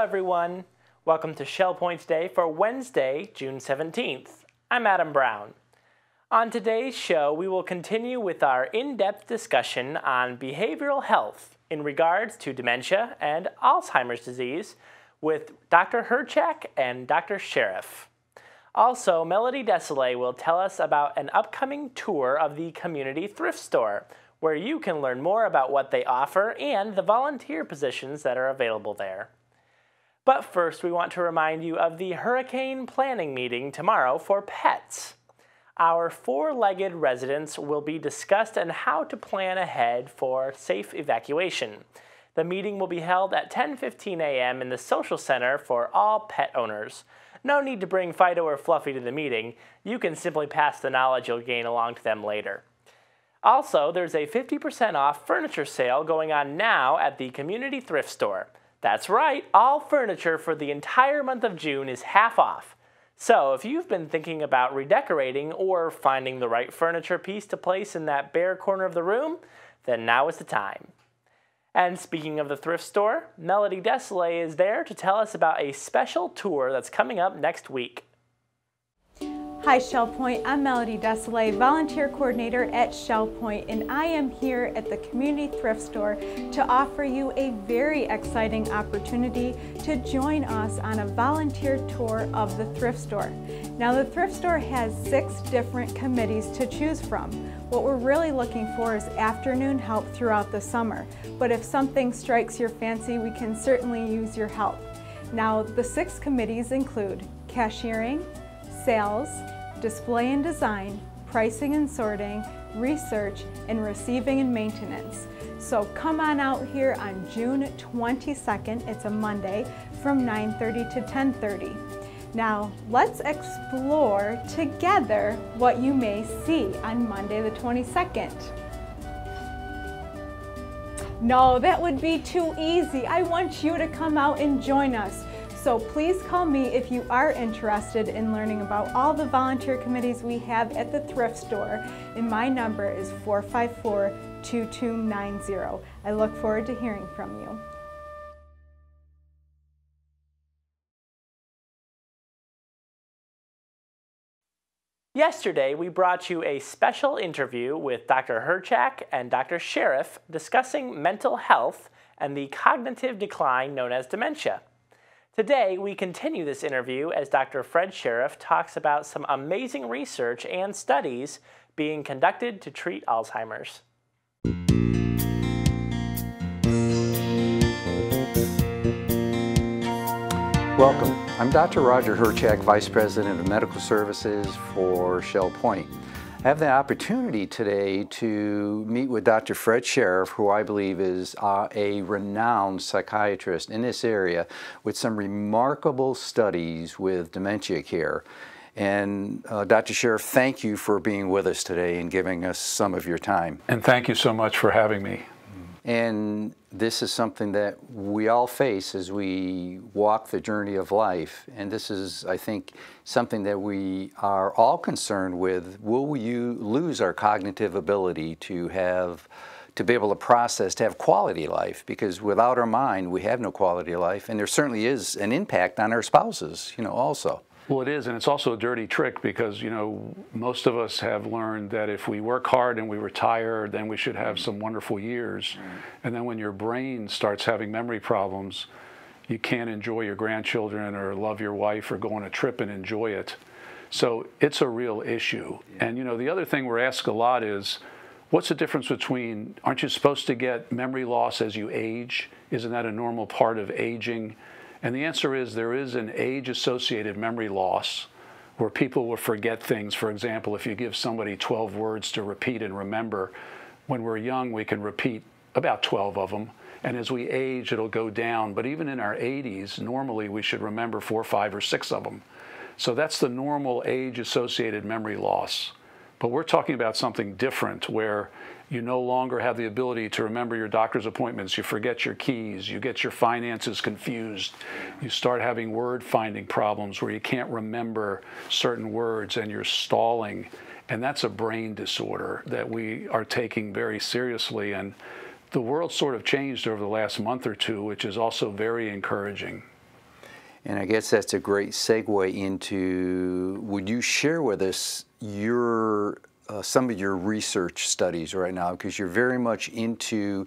everyone. Welcome to Shell Points Day for Wednesday, June 17th. I'm Adam Brown. On today's show, we will continue with our in-depth discussion on behavioral health in regards to dementia and Alzheimer's disease with Dr. Hirchak and Dr. Schaerf. Also, Melody Desilets will tell us about an upcoming tour of the community thrift store, where you can learn more about what they offer and the volunteer positions that are available there. But first, we want to remind you of the hurricane planning meeting tomorrow for pets. Our four-legged residents will be discussed on how to plan ahead for safe evacuation. The meeting will be held at 10:15 a.m. in the Social Center for all pet owners. No need to bring Fido or Fluffy to the meeting. You can simply pass the knowledge you'll gain along to them later. Also, there's a 50% off furniture sale going on now at the community thrift store. That's right, all furniture for the entire month of June is half off. So if you've been thinking about redecorating or finding the right furniture piece to place in that bare corner of the room, then now is the time. And speaking of the thrift store, Melody Desilets is there to tell us about a special tour that's coming up next week. Hi Shell Point, I'm Melody Desilets, Volunteer Coordinator at Shell Point, and I am here at the Community Thrift Store to offer you a very exciting opportunity to join us on a volunteer tour of the thrift store. Now the thrift store has 6 different committees to choose from. What we're really looking for is afternoon help throughout the summer, but if something strikes your fancy, we can certainly use your help. Now the 6 committees include cashiering, sales, display and design, pricing and sorting, research, and receiving and maintenance. So come on out here on June 22nd, it's a Monday, from 9:30 to 10:30. Now let's explore together what you may see on Monday the 22nd. No, that would be too easy. I want you to come out and join us. So please call me if you are interested in learning about all the volunteer committees we have at the thrift store, and my number is 454-2290. I look forward to hearing from you. Yesterday, we brought you a special interview with Dr. Hirchak and Dr. Schaerf discussing mental health and the cognitive decline known as dementia. Today, we continue this interview as Dr. Fred Schaerf talks about some amazing research and studies being conducted to treat Alzheimer's. Welcome. I'm Dr. Roger Hirchak, Vice President of Medical Services for Shell Point. I have the opportunity today to meet with Dr. Fred Schaerf, who I believe is a renowned psychiatrist in this area with some remarkable studies with dementia care. And Dr. Schaerf, thank you for being with us today and giving us some of your time. And thank you so much for having me. And this is something that we all face as we walk the journey of life. And this is, I think, something that we are all concerned with. Will you lose our cognitive ability to be able to process, to have quality life? Because without our mind, we have no quality of life. And there certainly is an impact on our spouses, also. Well, it is, and it's also a dirty trick because, most of us have learned that if we work hard and we retire, then we should have some wonderful years. And then when your brain starts having memory problems, you can't enjoy your grandchildren or love your wife or go on a trip and enjoy it. So it's a real issue. And, the other thing we're asked a lot is, what's the difference between, aren't you supposed to get memory loss as you age? Isn't that a normal part of aging? And the answer is there is an age-associated memory loss where people will forget things. For example, if you give somebody 12 words to repeat and remember, when we're young, we can repeat about 12 of them. And as we age, it'll go down. But even in our 80s, normally we should remember 4, 5, or 6 of them. So that's the normal age-associated memory loss. But we're talking about something different where you no longer have the ability to remember your doctor's appointments. You forget your keys. You get your finances confused. You start having word-finding problems where you can't remember certain words and you're stalling. And that's a brain disorder that we are taking very seriously. And the world sort of changed over the last month or two, which is also very encouraging. And I guess that's a great segue into, would you share with us your some of your research studies right now, because you're very much into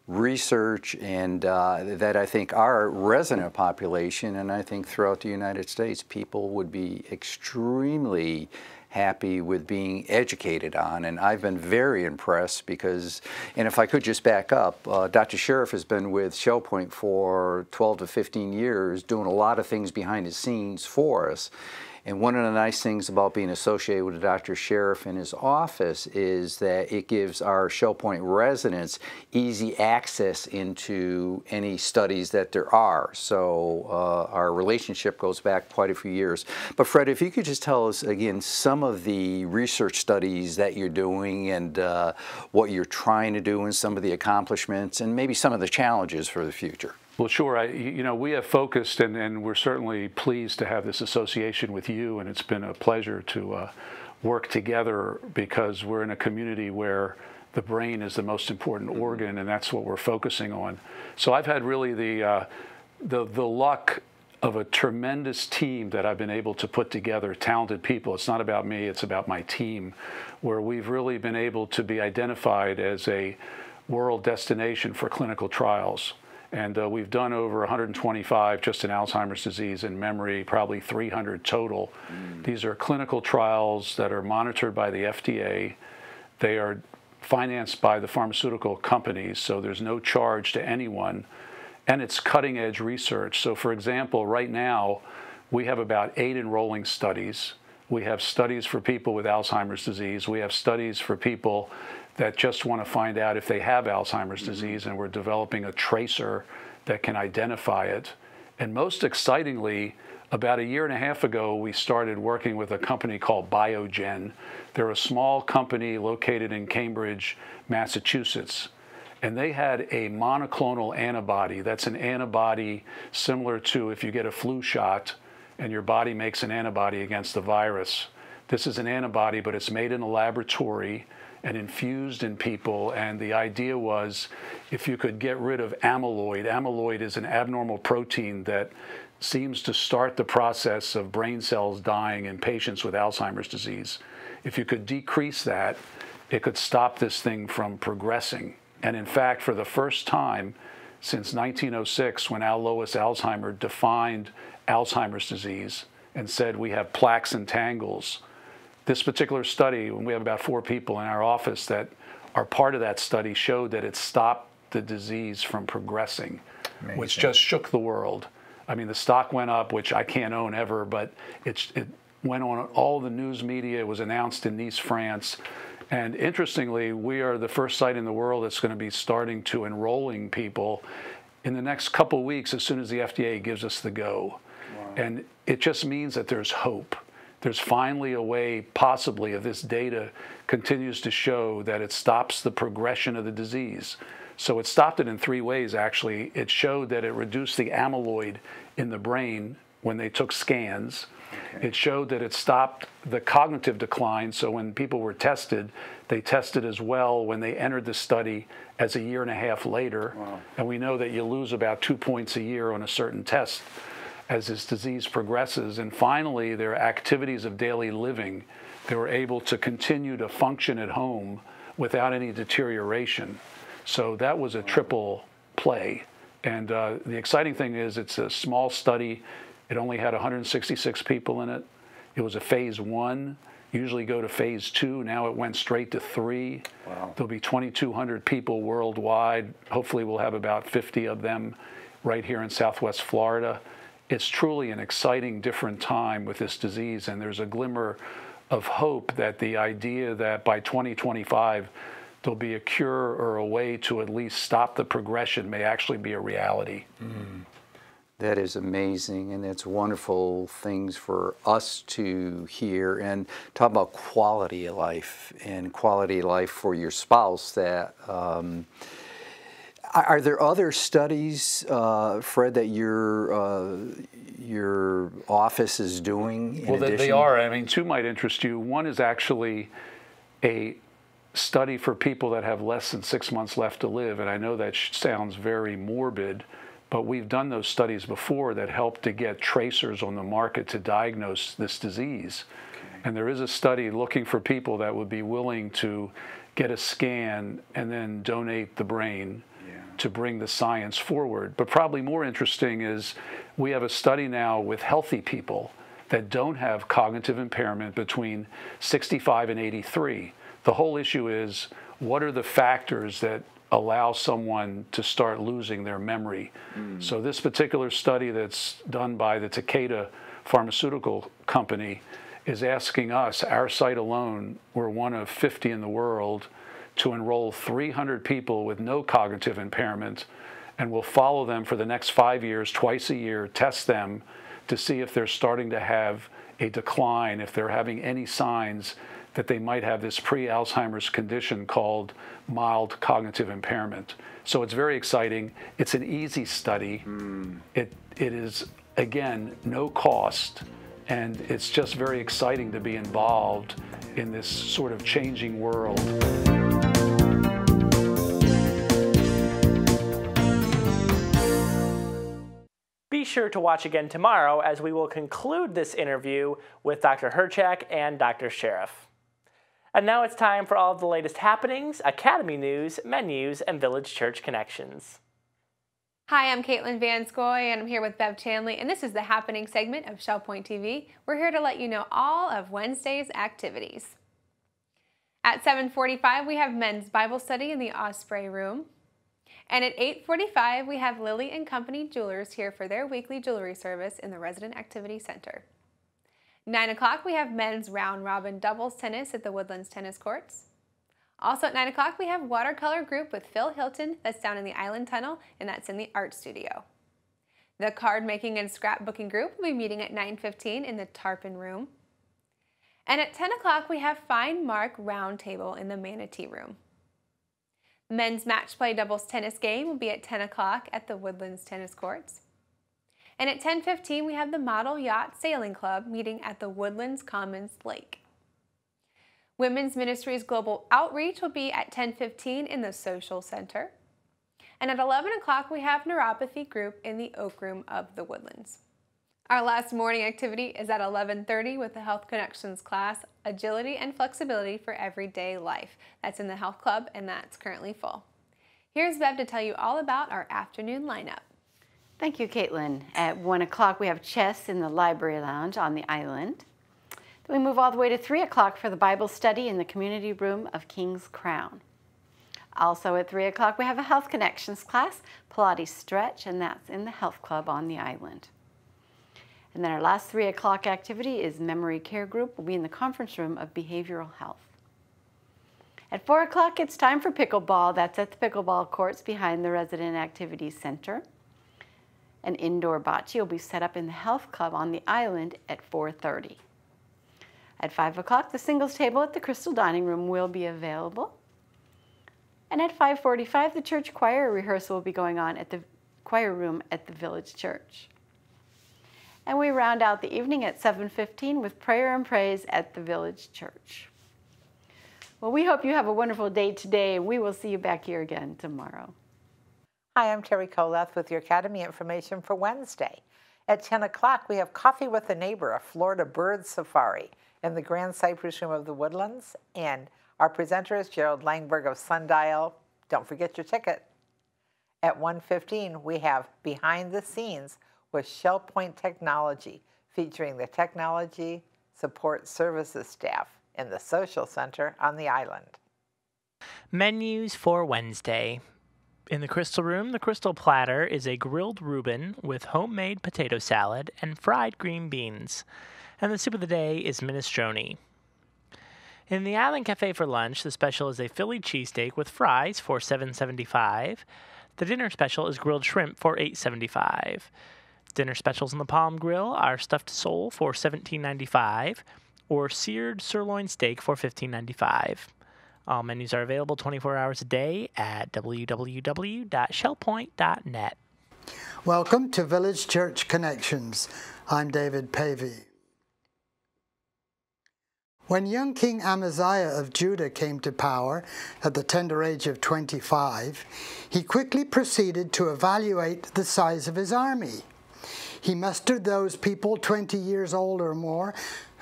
research, and that I think our resident population, and I think throughout the United States, people would be extremely happy with being educated on. And I've been very impressed because, and if I could just back up, Dr. Schaerf has been with Shell Point for 12 to 15 years, doing a lot of things behind the scenes for us. And one of the nice things about being associated with Dr. Schaerf in his office is that it gives our Shell Point residents easy access into any studies that there are. So our relationship goes back quite a few years. But Fred, if you could just tell us again some of the research studies that you're doing and what you're trying to do and some of the accomplishments and maybe some of the challenges for the future. Well, sure. You know, we have focused, and we're certainly pleased to have this association with you, and it's been a pleasure to work together because we're in a community where the brain is the most important organ, and that's what we're focusing on. So I've had really the luck of a tremendous team that I've been able to put together, talented people. It's not about me, it's about my team, where we've really been able to be identified as a world destination for clinical trials. And we've done over 125 just in Alzheimer's disease and memory, probably 300 total. These are clinical trials that are monitored by the FDA. They are financed by the pharmaceutical companies, so there's no charge to anyone. And it's cutting edge research. So for example, right now, we have about 8 enrolling studies. We have studies for people with Alzheimer's disease. We have studies for people that just want to find out if they have Alzheimer's disease, and we're developing a tracer that can identify it. And most excitingly, about a year and a half ago, we started working with a company called Biogen. They're a small company located in Cambridge, Massachusetts. And they had a monoclonal antibody. That's an antibody similar to if you get a flu shot and your body makes an antibody against the virus. This is an antibody, but it's made in a laboratory and infused in people, and the idea was if you could get rid of amyloid. Amyloid is an abnormal protein that seems to start the process of brain cells dying in patients with Alzheimer's disease. If you could decrease that, it could stop this thing from progressing. And in fact, for the first time since 1906, when Alois Alzheimer defined Alzheimer's disease and said we have plaques and tangles, this particular study, when we have about 4 people in our office that are part of that study, showed that it stopped the disease from progressing. Amazing. Which just shook the world. I mean, the stock went up, which I can't own ever, but it went on all the news media. It was announced in Nice, France. And interestingly, we are the first site in the world that's going to be starting to enrolling people in the next couple weeks as soon as the FDA gives us the go. Wow. And it just means that there's hope. There's finally a way, possibly, if this data continues to show that it stops the progression of the disease. So it stopped it in 3 ways, actually. It showed that it reduced the amyloid in the brain when they took scans. Okay. It showed that it stopped the cognitive decline. So when people were tested, they tested as well when they entered the study as a year and a half later. Wow. And we know that you lose about 2 points a year on a certain test as this disease progresses. And finally, their activities of daily living, they were able to continue to function at home without any deterioration. So that was a triple play. And the exciting thing is it's a small study. It only had 166 people in it. It was a phase 1. Usually go to phase 2. Now it went straight to 3. Wow. There'll be 2,200 people worldwide. Hopefully we'll have about 50 of them right here in Southwest Florida. It's truly an exciting, different time with this disease, and there's a glimmer of hope that the idea that by 2025 there'll be a cure or a way to at least stop the progression may actually be a reality. Mm. That is amazing, and it's wonderful things for us to hear and talk about quality of life and quality of life for your spouse. That are there other studies, Fred, that your office is doing? Well, they are. I mean, 2 might interest you. One is actually a study for people that have less than 6 months left to live, and I know that sounds very morbid, But we've done those studies before that help to get tracers on the market to diagnose this disease. And there is a study looking for people that would be willing to get a scan and then donate the brain to bring the science forward. But probably more interesting is we have a study now with healthy people that don't have cognitive impairment between 65 and 83. The whole issue is, what are the factors that allow someone to start losing their memory? So this particular study that's done by the Takeda pharmaceutical company is asking us, our site alone, we're one of 50 in the world, to enroll 300 people with no cognitive impairment, and we'll follow them for the next 5 years, twice a year, test them to see if they're starting to have a decline, if they're having any signs that they might have this pre-Alzheimer's condition called mild cognitive impairment. So it's very exciting. It's an easy study. It is, again, no cost, and it's just very exciting to be involved in this sort of changing world. Be sure to watch again tomorrow as we will conclude this interview with Dr. Hirchak and Dr. Schaerf. And now it's time for all of the latest happenings, Academy news, menus, and Village Church connections. Hi, I'm Caitlin Vanscoy, and I'm here with Bev Chanley, and this is the happening segment of Shell Point TV. We're here to let you know all of Wednesday's activities. At 7:45, we have men's Bible study in the Osprey room. And at 8:45, we have Lily & Company Jewelers here for their weekly jewelry service in the Resident Activity Center. 9 o'clock, we have men's round robin doubles tennis at the Woodlands Tennis Courts. Also at 9 o'clock, we have Watercolor Group with Phil Hilton. That's down in the Island Tunnel, and that's in the Art Studio. The Card Making and Scrapbooking Group will be meeting at 9:15 in the Tarpon room. And at 10 o'clock, we have Fine Mark Roundtable in the Manatee room. Men's match play doubles tennis game will be at 10 o'clock at the Woodlands Tennis Courts. And at 10:15, we have the Model Yacht Sailing Club meeting at the Woodlands Commons Lake. Women's Ministries Global Outreach will be at 10:15 in the Social Center. And at 11 o'clock, we have Neuropathy Group in the Oak Room of the Woodlands. Our last morning activity is at 11:30 with the Health Connections class, Agility and Flexibility for Everyday Life. That's in the Health Club, and that's currently full. Here's Bev to tell you all about our afternoon lineup. Thank you, Caitlin. At 1 o'clock, we have chess in the Library Lounge on the island. Then we move all the way to 3 o'clock for the Bible study in the community room of King's Crown. Also at 3 o'clock, we have a Health Connections class, Pilates Stretch, and that's in the Health Club on the island. And then our last 3 o'clock activity is Memory Care Group will be in the conference room of Behavioral Health. At 4 o'clock, it's time for pickleball. That's at the pickleball courts behind the Resident Activities Center. An indoor bocce will be set up in the Health Club on the island at 4:30. At 5 o'clock, the singles table at the Crystal Dining Room will be available. And at 5:45, the church choir rehearsal will be going on at the choir room at the Village Church. And we round out the evening at 7:15 with prayer and praise at the Village Church. Well, we hope you have a wonderful day today, and we will see you back here again tomorrow. Hi, I'm Terry Koleth with your Academy information for Wednesday. At 10 o'clock, we have Coffee with a Neighbor, a Florida bird safari in the Grand Cypress Room of the Woodlands. And our presenter is Gerald Langberg of Sundial. Don't forget your ticket. At 1:15, we have Behind the Scenes with Shell Point Technology, featuring the Technology Support Services staff in the Social Center on the island. Menus for Wednesday. In the Crystal Room, the Crystal Platter is a grilled Reuben with homemade potato salad and fried green beans. And the soup of the day is minestrone. In the Island Cafe for lunch, the special is a Philly cheesesteak with fries for $7.75. The dinner special is grilled shrimp for $8.75. Dinner specials on the Palm Grill are stuffed sole for $17.95 or seared sirloin steak for $15.95. All menus are available 24 hours a day at www.shellpoint.net. Welcome to Village Church Connections. I'm David Pavey. When young King Amaziah of Judah came to power at the tender age of 25, he quickly proceeded to evaluate the size of his army. He mustered those people 20 years old or more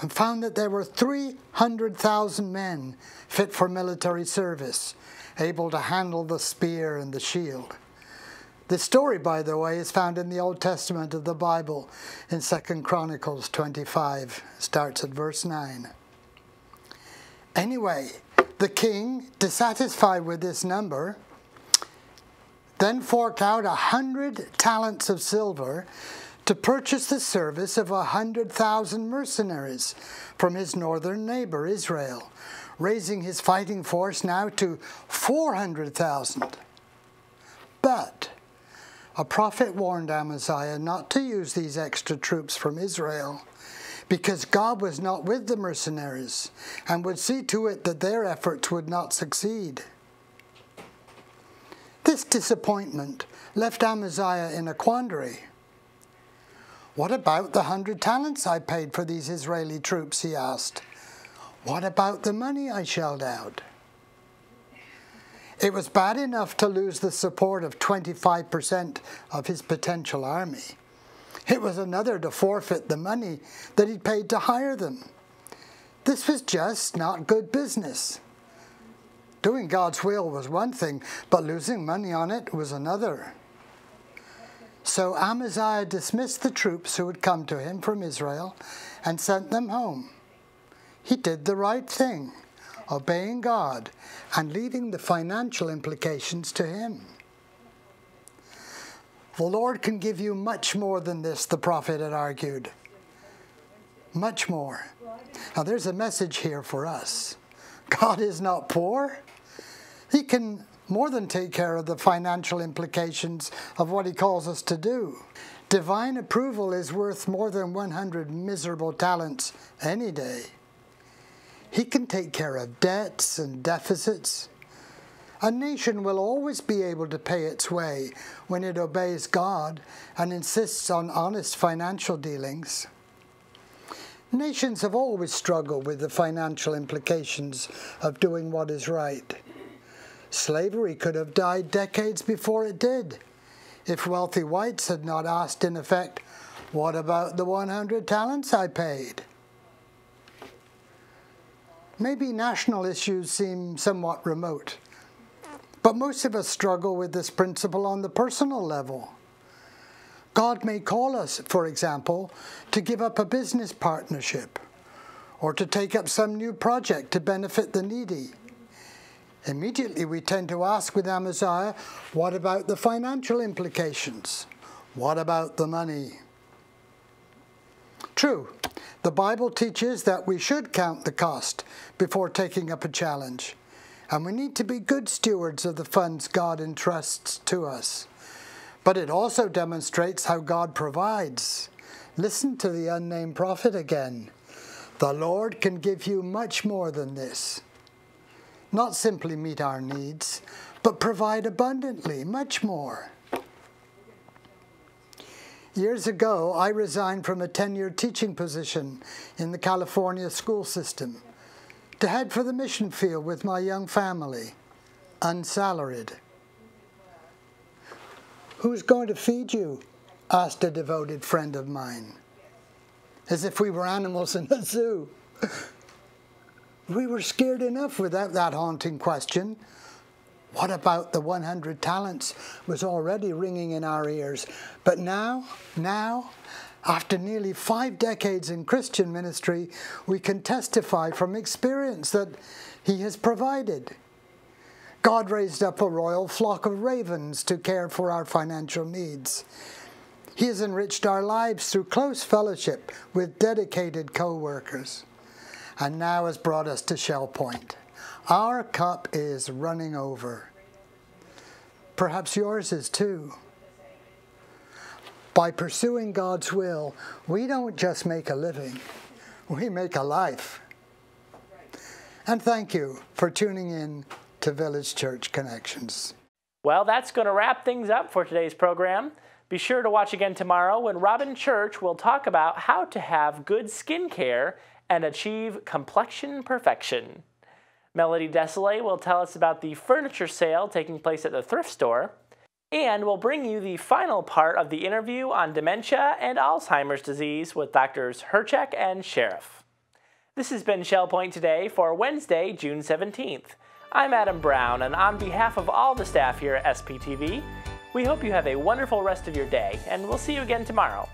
and found that there were 300,000 men fit for military service, able to handle the spear and the shield. This story, by the way, is found in the Old Testament of the Bible in 2 Chronicles 25, starts at verse 9. Anyway, the king, dissatisfied with this number, then forked out 100 talents of silver to purchase the service of 100,000 mercenaries from his northern neighbor Israel, raising his fighting force now to 400,000. But a prophet warned Amaziah not to use these extra troops from Israel, because God was not with the mercenaries and would see to it that their efforts would not succeed. This disappointment left Amaziah in a quandary. What about the 100 talents I paid for these Israeli troops, he asked. What about the money I shelled out? It was bad enough to lose the support of 25% of his potential army. It was another to forfeit the money that he'd paid to hire them. This was just not good business. Doing God's will was one thing, but losing money on it was another. So Amaziah dismissed the troops who had come to him from Israel and sent them home. He did the right thing, obeying God and leaving the financial implications to him. The Lord can give you much more than this, the prophet had argued. Much more. Now there's a message here for us. God is not poor. He can more than take care of the financial implications of what he calls us to do. Divine approval is worth more than 100 miserable talents any day. He can take care of debts and deficits. A nation will always be able to pay its way when it obeys God and insists on honest financial dealings. Nations have always struggled with the financial implications of doing what is right. Slavery could have died decades before it did, if wealthy whites had not asked, in effect, what about the 100 talents I paid? Maybe national issues seem somewhat remote, but most of us struggle with this principle on the personal level. God may call us, for example, to give up a business partnership or to take up some new project to benefit the needy. Immediately we tend to ask with Amaziah, what about the financial implications? What about the money? True, the Bible teaches that we should count the cost before taking up a challenge, and we need to be good stewards of the funds God entrusts to us. But it also demonstrates how God provides. Listen to the unnamed prophet again. The Lord can give you much more than this. Not simply meet our needs, but provide abundantly, much more. Years ago, I resigned from a tenured teaching position in the California school system to head for the mission field with my young family, unsalaried. Who's going to feed you? Asked a devoted friend of mine, as if we were animals in a zoo. We were scared enough without that haunting question. What about the 100 talents was already ringing in our ears. But now, after nearly 5 decades in Christian ministry, we can testify from experience that he has provided. God raised up a royal flock of ravens to care for our financial needs. He has enriched our lives through close fellowship with dedicated co-workers, and now has brought us to Shell Point. Our cup is running over. Perhaps yours is too. By pursuing God's will, we don't just make a living, we make a life. And thank you for tuning in to Village Church Connections. Well, that's going to wrap things up for today's program. Be sure to watch again tomorrow when Robin Church will talk about how to have good skin care and achieve complexion perfection. Melody Desilets will tell us about the furniture sale taking place at the thrift store, and we'll bring you the final part of the interview on dementia and Alzheimer's disease with Drs. Hirchak and Schaerf. This has been Shell Point Today for Wednesday, June 17th. I'm Adam Brown, and on behalf of all the staff here at SPTV, we hope you have a wonderful rest of your day, and we'll see you again tomorrow.